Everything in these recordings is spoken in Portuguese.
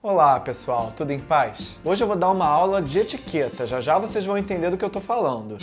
Olá pessoal, tudo em paz? Hoje eu vou dar uma aula de etiqueta, já vocês vão entender do que eu tô falando.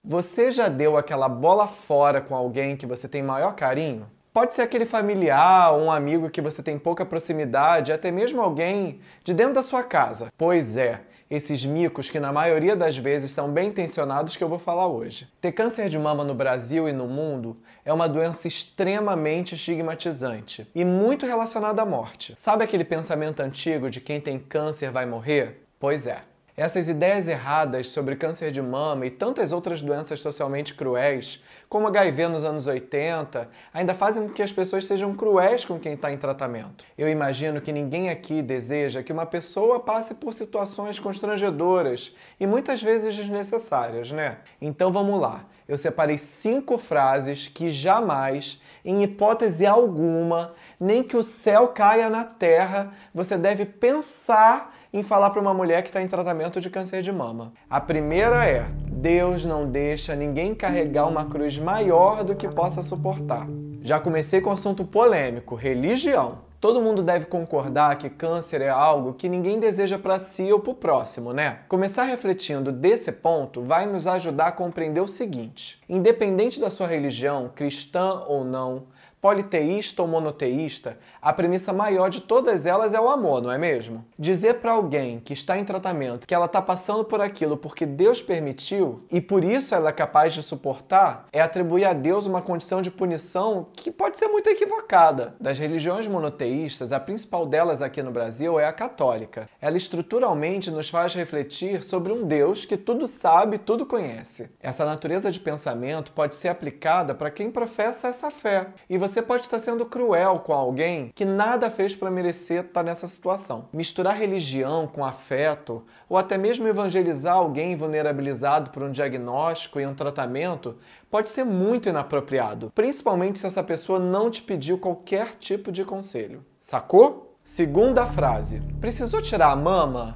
Você já deu aquela bola fora com alguém que você tem maior carinho? Pode ser aquele familiar ou um amigo que você tem pouca proximidade, até mesmo alguém de dentro da sua casa. Pois é, esses micos que na maioria das vezes são bem intencionados que eu vou falar hoje. Ter câncer de mama no Brasil e no mundo é uma doença extremamente estigmatizante e muito relacionada à morte. Sabe aquele pensamento antigo de quem tem câncer vai morrer? Pois é. Essas ideias erradas sobre câncer de mama e tantas outras doenças socialmente cruéis, como HIV nos anos 80, ainda fazem com que as pessoas sejam cruéis com quem está em tratamento. Eu imagino que ninguém aqui deseja que uma pessoa passe por situações constrangedoras e muitas vezes desnecessárias, né? Então vamos lá. Eu separei 5 frases que jamais, em hipótese alguma, nem que o céu caia na terra, você deve pensar em falar para uma mulher que está em tratamento de câncer de mama. A primeira é: Deus não deixa ninguém carregar uma cruz maior do que possa suportar. Já comecei com um assunto polêmico, religião. Todo mundo deve concordar que câncer é algo que ninguém deseja para si ou para o próximo, né? Começar refletindo desse ponto vai nos ajudar a compreender o seguinte: independente da sua religião, cristã ou não, politeísta ou monoteísta, a premissa maior de todas elas é o amor, não é mesmo? Dizer para alguém que está em tratamento que ela está passando por aquilo porque Deus permitiu e por isso ela é capaz de suportar é atribuir a Deus uma condição de punição que pode ser muito equivocada. Das religiões monoteístas, a principal delas aqui no Brasil é a católica. Ela estruturalmente nos faz refletir sobre um Deus que tudo sabe, tudo conhece. Essa natureza de pensamento pode ser aplicada para quem professa essa fé. E você pode estar sendo cruel com alguém que nada fez para merecer estar nessa situação. Misturar religião com afeto, ou até mesmo evangelizar alguém vulnerabilizado por um diagnóstico e um tratamento, pode ser muito inapropriado, principalmente se essa pessoa não te pediu qualquer tipo de conselho. Sacou? Segunda frase: precisou tirar a mama?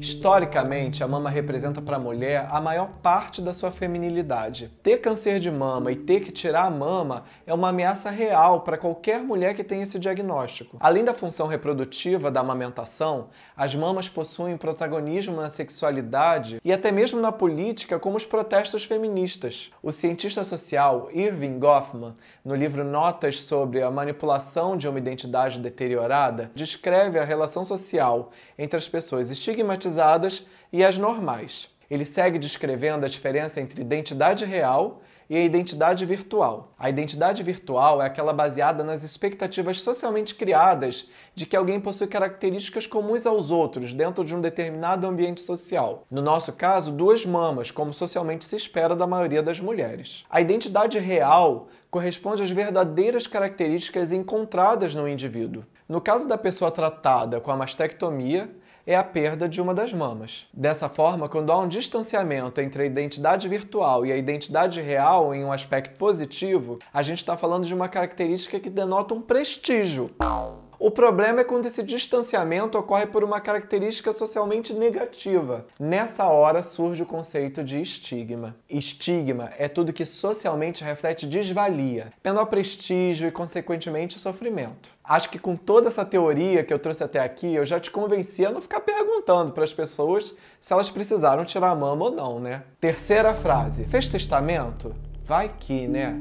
Historicamente, a mama representa para a mulher a maior parte da sua feminilidade. Ter câncer de mama e ter que tirar a mama é uma ameaça real para qualquer mulher que tenha esse diagnóstico. Além da função reprodutiva da amamentação, as mamas possuem protagonismo na sexualidade e até mesmo na política, como os protestos feministas. O cientista social Erving Goffman, no livro Notas sobre a Manipulação de uma Identidade Deteriorada, descreve a relação social entre as pessoas estigmatizadas e as normais. Ele segue descrevendo a diferença entre identidade real e a identidade virtual. A identidade virtual é aquela baseada nas expectativas socialmente criadas de que alguém possui características comuns aos outros dentro de um determinado ambiente social. No nosso caso, 2 mamas, como socialmente se espera da maioria das mulheres. A identidade real corresponde às verdadeiras características encontradas no indivíduo. No caso da pessoa tratada com a mastectomia, é a perda de uma das mamas. Dessa forma, quando há um distanciamento entre a identidade virtual e a identidade real em um aspecto positivo, a gente está falando de uma característica que denota um prestígio. O problema é quando esse distanciamento ocorre por uma característica socialmente negativa. Nessa hora surge o conceito de estigma. Estigma é tudo que socialmente reflete desvalia, menor prestígio e, consequentemente, sofrimento. Acho que com toda essa teoria que eu trouxe até aqui, eu já te convenci a não ficar perguntando para as pessoas se elas precisaram tirar a mama ou não, né? Terceira frase: fez testamento? Vai que, né?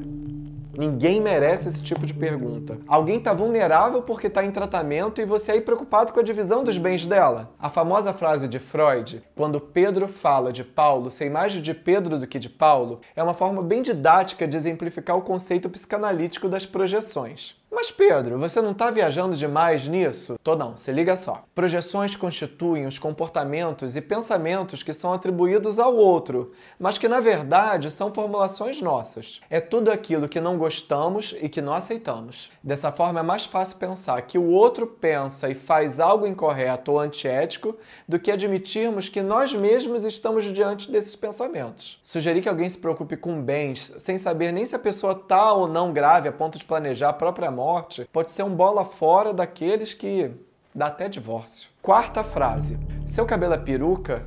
Ninguém merece esse tipo de pergunta. Alguém está vulnerável porque está em tratamento e você aí preocupado com a divisão dos bens dela? A famosa frase de Freud, quando Pedro fala de Paulo, sei mais de Pedro do que de Paulo, é uma forma bem didática de exemplificar o conceito psicanalítico das projeções. Mas Pedro, você não está viajando demais nisso? Tô não, se liga só. Projeções constituem os comportamentos e pensamentos que são atribuídos ao outro, mas que na verdade são formulações nossas. É tudo aquilo que não gostamos e que não aceitamos. Dessa forma é mais fácil pensar que o outro pensa e faz algo incorreto ou antiético do que admitirmos que nós mesmos estamos diante desses pensamentos. Sugerir que alguém se preocupe com bens sem saber nem se a pessoa está ou não grave a ponto de planejar a própria morte pode ser um bola fora daqueles que dá até divórcio. Quarta frase: seu cabelo é peruca?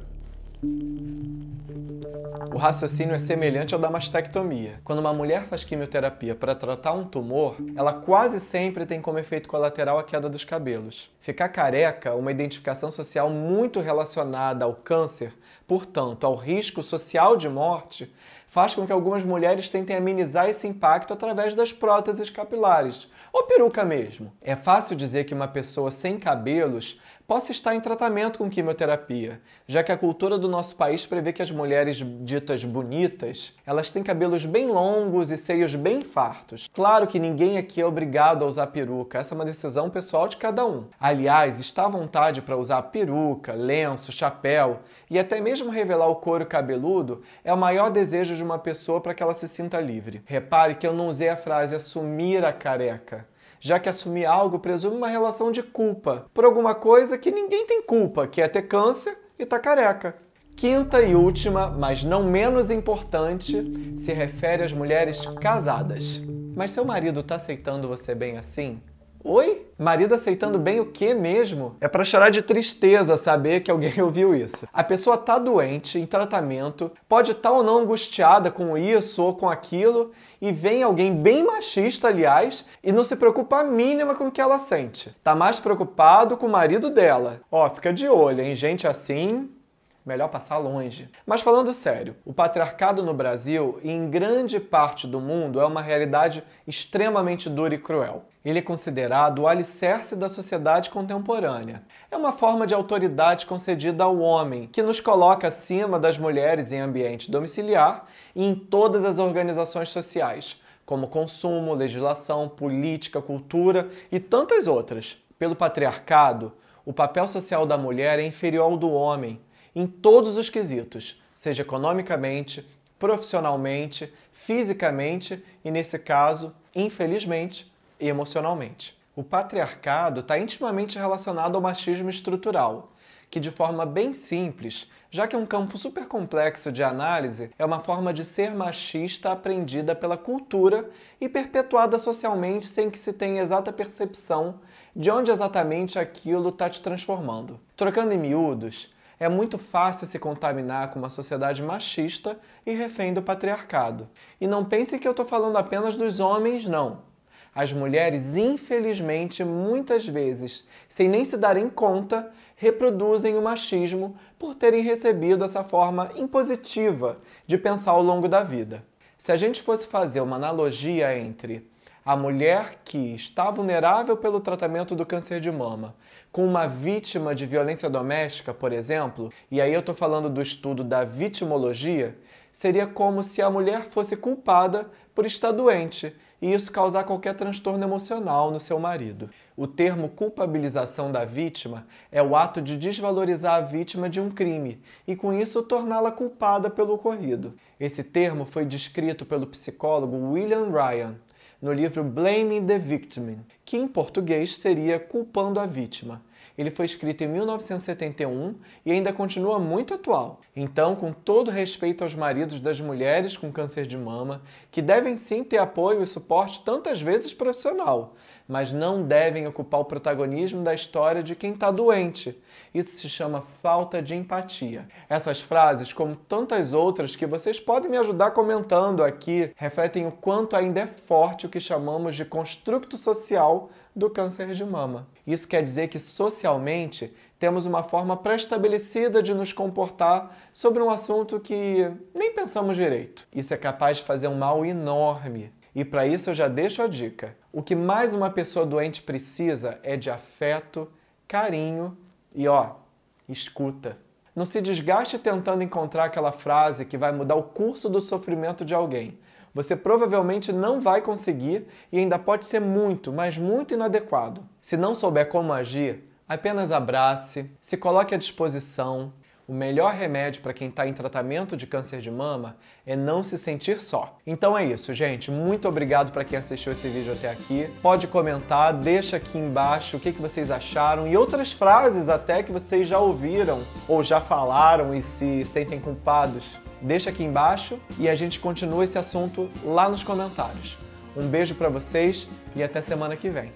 O raciocínio é semelhante ao da mastectomia. Quando uma mulher faz quimioterapia para tratar um tumor, ela quase sempre tem como efeito colateral a queda dos cabelos. Ficar careca, uma identificação social muito relacionada ao câncer, portanto, ao risco social de morte, faz com que algumas mulheres tentem amenizar esse impacto através das próteses capilares, ou peruca mesmo. É fácil dizer que uma pessoa sem cabelos possa estar em tratamento com quimioterapia, já que a cultura do nosso país prevê que as mulheres ditas bonitas, elas têm cabelos bem longos e seios bem fartos. Claro que ninguém aqui é obrigado a usar peruca, essa é uma decisão pessoal de cada um. Aliás, estar à vontade para usar peruca, lenço, chapéu e até mesmo revelar o couro cabeludo é o maior desejo de uma pessoa para que ela se sinta livre. Repare que eu não usei a frase assumir a careca, já que assumir algo presume uma relação de culpa por alguma coisa que ninguém tem culpa, que é ter câncer e tá careca. Quinta e última, mas não menos importante, se refere às mulheres casadas. Mas seu marido tá aceitando você bem assim? Oi? Marido aceitando bem o quê mesmo? É pra chorar de tristeza saber que alguém ouviu isso. A pessoa tá doente, em tratamento, pode estar ou não angustiada com isso ou com aquilo, e vem alguém bem machista, aliás, e não se preocupa a mínima com o que ela sente. Tá mais preocupado com o marido dela. Ó, fica de olho, hein? Gente assim, melhor passar longe. Mas falando sério, o patriarcado no Brasil e em grande parte do mundo é uma realidade extremamente dura e cruel. Ele é considerado o alicerce da sociedade contemporânea. É uma forma de autoridade concedida ao homem, que nos coloca acima das mulheres em ambiente domiciliar e em todas as organizações sociais, como consumo, legislação, política, cultura e tantas outras. Pelo patriarcado, o papel social da mulher é inferior ao do homem, em todos os quesitos, seja economicamente, profissionalmente, fisicamente e, nesse caso, infelizmente, emocionalmente. O patriarcado está intimamente relacionado ao machismo estrutural, que de forma bem simples, já que é um campo super complexo de análise, é uma forma de ser machista aprendida pela cultura e perpetuada socialmente sem que se tenha exata percepção de onde exatamente aquilo está te transformando. Trocando em miúdos, é muito fácil se contaminar com uma sociedade machista e refém do patriarcado. E não pense que eu estou falando apenas dos homens, não. As mulheres, infelizmente, muitas vezes, sem nem se darem conta, reproduzem o machismo por terem recebido essa forma impositiva de pensar ao longo da vida. Se a gente fosse fazer uma analogia entre a mulher que está vulnerável pelo tratamento do câncer de mama com uma vítima de violência doméstica, por exemplo, e aí eu estou falando do estudo da vitimologia, seria como se a mulher fosse culpada por estar doente e isso causar qualquer transtorno emocional no seu marido. O termo culpabilização da vítima é o ato de desvalorizar a vítima de um crime e, com isso, torná-la culpada pelo ocorrido. Esse termo foi descrito pelo psicólogo William Ryan no livro Blaming the Victim, que em português seria Culpando a Vítima. Ele foi escrito em 1971 e ainda continua muito atual. Então, com todo respeito aos maridos das mulheres com câncer de mama, que devem sim ter apoio e suporte tantas vezes profissional, mas não devem ocupar o protagonismo da história de quem está doente. Isso se chama falta de empatia. Essas frases, como tantas outras que vocês podem me ajudar comentando aqui, refletem o quanto ainda é forte o que chamamos de construto social do câncer de mama. Isso quer dizer que, socialmente, temos uma forma pré-estabelecida de nos comportar sobre um assunto que nem pensamos direito. Isso é capaz de fazer um mal enorme. E para isso eu já deixo a dica. O que mais uma pessoa doente precisa é de afeto, carinho e, escuta. Não se desgaste tentando encontrar aquela frase que vai mudar o curso do sofrimento de alguém. Você provavelmente não vai conseguir e ainda pode ser muito, mas muito inadequado. Se não souber como agir, apenas abrace, se coloque à disposição. O melhor remédio para quem está em tratamento de câncer de mama é não se sentir só. Então é isso, gente. Muito obrigado para quem assistiu esse vídeo até aqui. Pode comentar, deixa aqui embaixo o que vocês acharam e outras frases até que vocês já ouviram ou já falaram e se sentem culpados. Deixa aqui embaixo e a gente continua esse assunto lá nos comentários. Um beijo para vocês e até semana que vem.